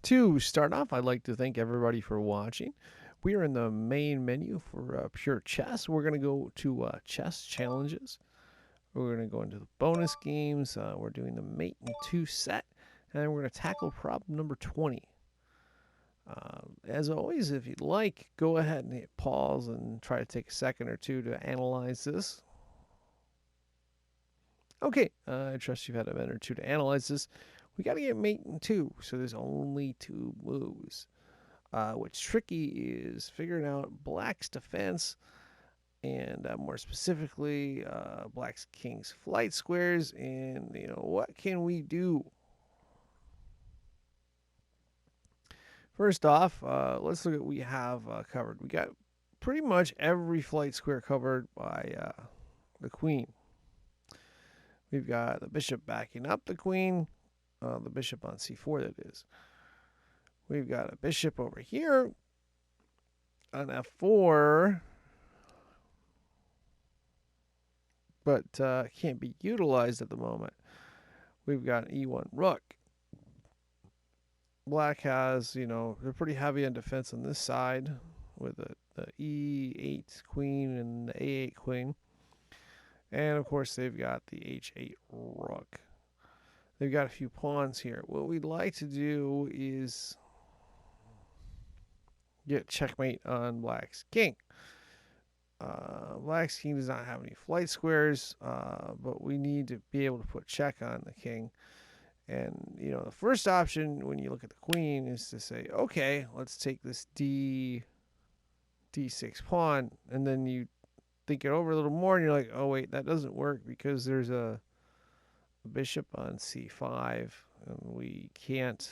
To start off, I'd like to thank everybody for watching. We are in the main menu for pure chess. We're going to go to chess challenges. We're going to go into the bonus games. We're doing the mate and two set, and we're going to tackle problem number 20. As always, if you'd like, go ahead and hit pause and try to take a second or two to analyze this. Okay, I trust you've had a minute or two to analyze this. We got to get mate and two, so there's only two moves. What's tricky is figuring out black's defense and more specifically black's king's flight squares, and what can we do? First off, let's look at what we have covered. We got pretty much every flight square covered by the queen. We've got the bishop backing up the queen, the bishop on c4 that is. We've got a bishop over here on f4, but can't be utilized at the moment. We've got an e1 rook. Black has, they're pretty heavy on defense on this side with the e8 queen and the a8 queen. And of course, they've got the h8 rook. They've got a few pawns here. What we'd like to do is get checkmate on black's king. Black's king does not have any flight squares, but we need to be able to put check on the king. And, the first option when you look at the queen is to say, okay, let's take this d6 pawn. And then you think it over a little more and you're like, oh, wait, that doesn't work because there's a bishop on c5. And we can't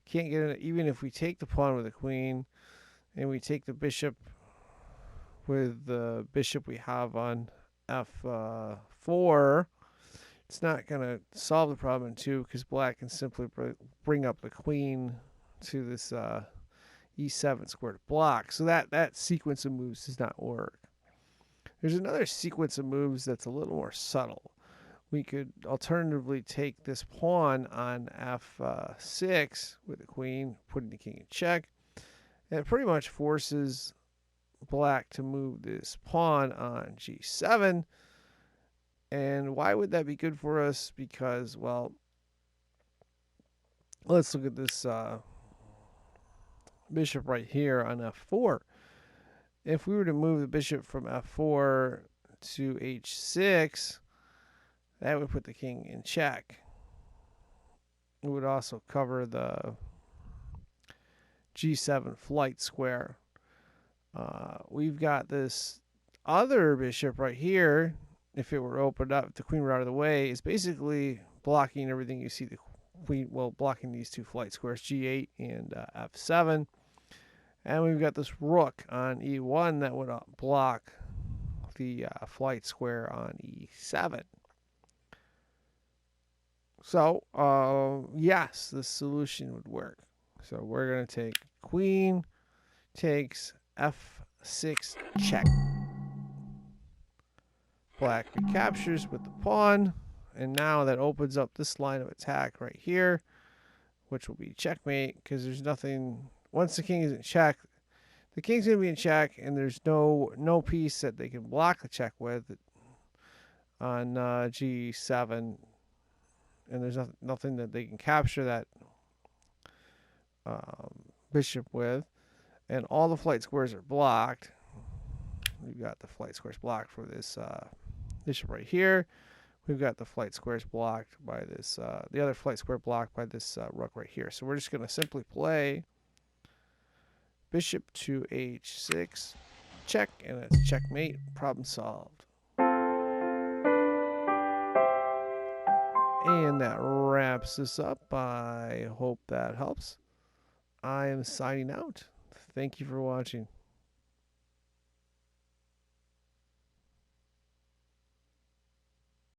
get it. Even if we take the pawn with the queen and we take the bishop with the bishop we have on f4, it's not going to solve the problem in 2 because black can simply bring up the queen to this e7 squared block. So that sequence of moves does not work. There's another sequence of moves that's a little more subtle. We could alternatively take this pawn on f6 with the queen, putting the king in check. And it pretty much forces black to move this pawn on g7. And why would that be good for us? Because, well, let's look at this bishop right here on f4. If we were to move the bishop from f4 to h6, that would put the king in check. It would also cover the g7 flight square. We've got this other bishop right here. If it were opened up, if the queen were out of the way, is basically blocking everything you see the queen, well, blocking these two flight squares, g8 and f7. And we've got this rook on e1 that would block the flight square on e7. So, yes, this solution would work. So we're going to take queen takes f6 check. Black recaptures with the pawn, and now that opens up this line of attack right here, which will be checkmate because there's nothing. Once the king is in check, the king's going to be in check, and there's no piece that they can block the check with on g7, and there's nothing that they can capture that bishop with, and all the flight squares are blocked. We've got the flight squares blocked for this bishop right here. We've got the flight squares blocked by this, the other flight square blocked by this rook right here. So we're just going to simply play bishop to h6, check, and it's checkmate, problem solved. And that wraps this up. I hope that helps. I am signing out. Thank you for watching.